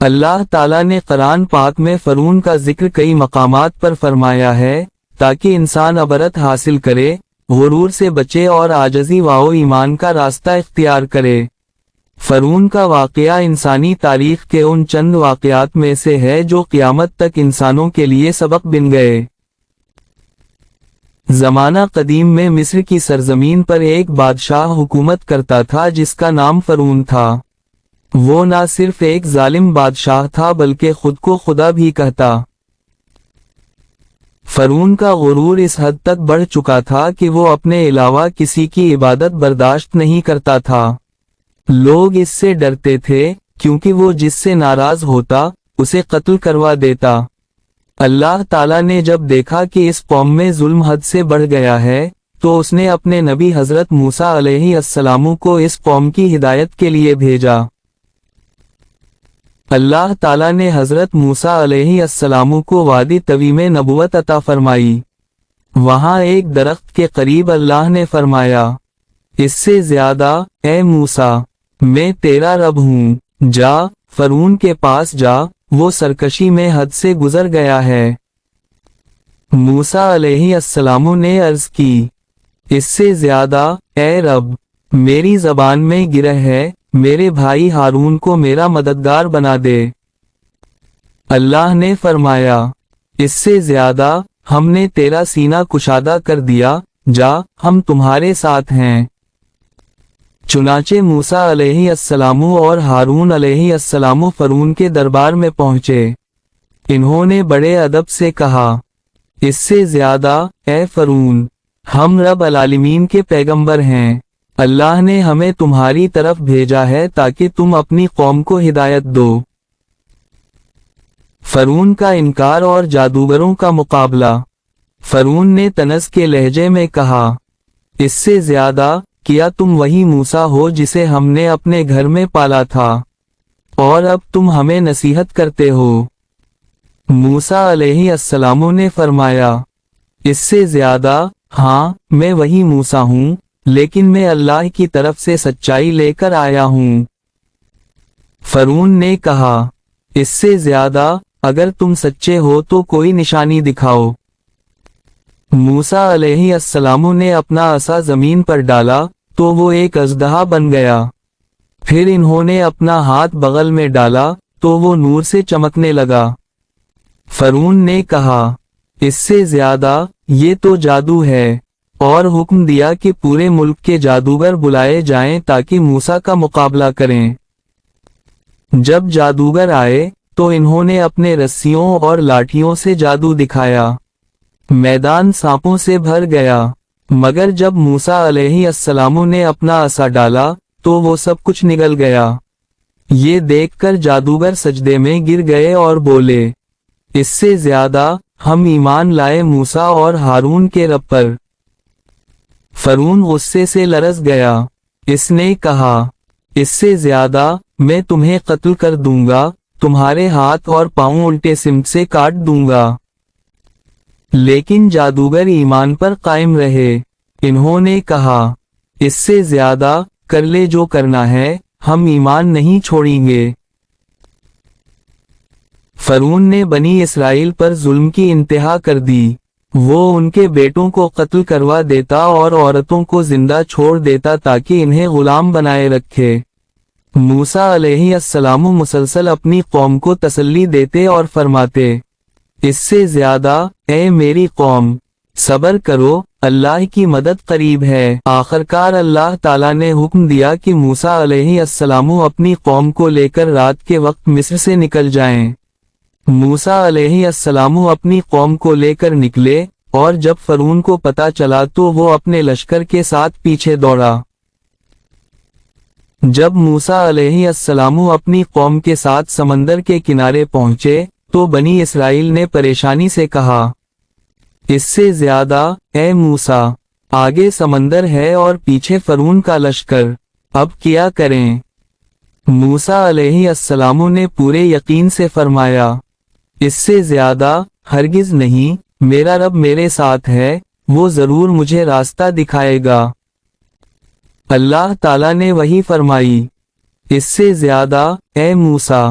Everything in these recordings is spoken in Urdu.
اللہ تعالیٰ نے قرآن پاک میں فرعون کا ذکر کئی مقامات پر فرمایا ہے تاکہ انسان عبرت حاصل کرے، غرور سے بچے اور عاجزی و ایمان کا راستہ اختیار کرے۔ فرعون کا واقعہ انسانی تاریخ کے ان چند واقعات میں سے ہے جو قیامت تک انسانوں کے لیے سبق بن گئے۔ زمانہ قدیم میں مصر کی سرزمین پر ایک بادشاہ حکومت کرتا تھا جس کا نام فرعون تھا۔ وہ نہ صرف ایک ظالم بادشاہ تھا بلکہ خود کو خدا بھی کہتا۔ فرعون کا غرور اس حد تک بڑھ چکا تھا کہ وہ اپنے علاوہ کسی کی عبادت برداشت نہیں کرتا تھا۔ لوگ اس سے ڈرتے تھے کیونکہ وہ جس سے ناراض ہوتا اسے قتل کروا دیتا۔ اللہ تعالیٰ نے جب دیکھا کہ اس قوم میں ظلم حد سے بڑھ گیا ہے تو اس نے اپنے نبی حضرت موسیٰ علیہ السلام کو اس قوم کی ہدایت کے لیے بھیجا۔ اللہ تعالیٰ نے حضرت موسیٰ علیہ السلام کو وادی طوی میں نبوت عطا فرمائی۔ وہاں ایک درخت کے قریب اللہ نے فرمایا، اس سے زیادہ اے موسیٰ میں تیرا رب ہوں، جا فرعون کے پاس جا، وہ سرکشی میں حد سے گزر گیا ہے۔ موسیٰ علیہ السلام نے عرض کی، اس سے زیادہ اے رب میری زبان میں گرہ ہے، میرے بھائی ہارون کو میرا مددگار بنا دے۔ اللہ نے فرمایا، اس سے زیادہ ہم نے تیرا سینہ کشادہ کر دیا، جا ہم تمہارے ساتھ ہیں۔ چنانچہ موسیٰ علیہ السلام اور ہارون علیہ السلام فرعون کے دربار میں پہنچے۔ انہوں نے بڑے ادب سے کہا، اس سے زیادہ اے فرعون ہم رب العالمین کے پیغمبر ہیں، اللہ نے ہمیں تمہاری طرف بھیجا ہے تاکہ تم اپنی قوم کو ہدایت دو۔ فرعون کا انکار اور جادوگروں کا مقابلہ۔ فرعون نے طنز کے لہجے میں کہا، اس سے زیادہ کیا تم وہی موسیٰ ہو جسے ہم نے اپنے گھر میں پالا تھا، اور اب تم ہمیں نصیحت کرتے ہو۔ موسیٰ علیہ السلام نے فرمایا، اس سے زیادہ ہاں میں وہی موسیٰ ہوں، لیکن میں اللہ کی طرف سے سچائی لے کر آیا ہوں۔ فرعون نے کہا، اس سے زیادہ اگر تم سچے ہو تو کوئی نشانی دکھاؤ۔ موسیٰ علیہ السلام نے اپنا عصا زمین پر ڈالا تو وہ ایک اژدہا بن گیا۔ پھر انہوں نے اپنا ہاتھ بغل میں ڈالا تو وہ نور سے چمکنے لگا۔ فرعون نے کہا، اس سے زیادہ یہ تو جادو ہے، اور حکم دیا کہ پورے ملک کے جادوگر بلائے جائیں تاکہ موسیٰ کا مقابلہ کریں۔ جب جادوگر آئے تو انہوں نے اپنے رسیوں اور لاٹھیوں سے جادو دکھایا۔ میدان سانپوں سے بھر گیا، مگر جب موسیٰ علیہ السلام نے اپنا عصا ڈالا تو وہ سب کچھ نگل گیا۔ یہ دیکھ کر جادوگر سجدے میں گر گئے اور بولے، اس سے زیادہ ہم ایمان لائے موسیٰ اور ہارون کے رب پر۔ فرعون غصے سے لرز گیا۔ اس نے کہا، اس سے زیادہ میں تمہیں قتل کر دوں گا، تمہارے ہاتھ اور پاؤں الٹے سمت سے کاٹ دوں گا۔ لیکن جادوگر ایمان پر قائم رہے۔ انہوں نے کہا، اس سے زیادہ کر لے جو کرنا ہے، ہم ایمان نہیں چھوڑیں گے۔ فرعون نے بنی اسرائیل پر ظلم کی انتہا کر دی۔ وہ ان کے بیٹوں کو قتل کروا دیتا اور عورتوں کو زندہ چھوڑ دیتا تاکہ انہیں غلام بنائے رکھے۔ موسیٰ علیہ السلام مسلسل اپنی قوم کو تسلی دیتے اور فرماتے، اس سے زیادہ اے میری قوم صبر کرو، اللہ کی مدد قریب ہے۔ آخرکار اللہ تعالیٰ نے حکم دیا کہ موسیٰ علیہ السلام اپنی قوم کو لے کر رات کے وقت مصر سے نکل جائیں۔ موسیٰ علیہ السلام اپنی قوم کو لے کر نکلے، اور جب فرعون کو پتا چلا تو وہ اپنے لشکر کے ساتھ پیچھے دوڑا۔ جب موسیٰ علیہ السلام اپنی قوم کے ساتھ سمندر کے کنارے پہنچے تو بنی اسرائیل نے پریشانی سے کہا، اس سے زیادہ اے موسیٰ آگے سمندر ہے اور پیچھے فرعون کا لشکر، اب کیا کریں؟ موسیٰ علیہ السلام نے پورے یقین سے فرمایا، اس سے زیادہ ہرگز نہیں، میرا رب میرے ساتھ ہے، وہ ضرور مجھے راستہ دکھائے گا۔ اللہ تعالیٰ نے وحی فرمائی، اس سے زیادہ اے موسیٰ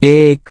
1.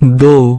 2.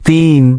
3.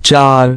4.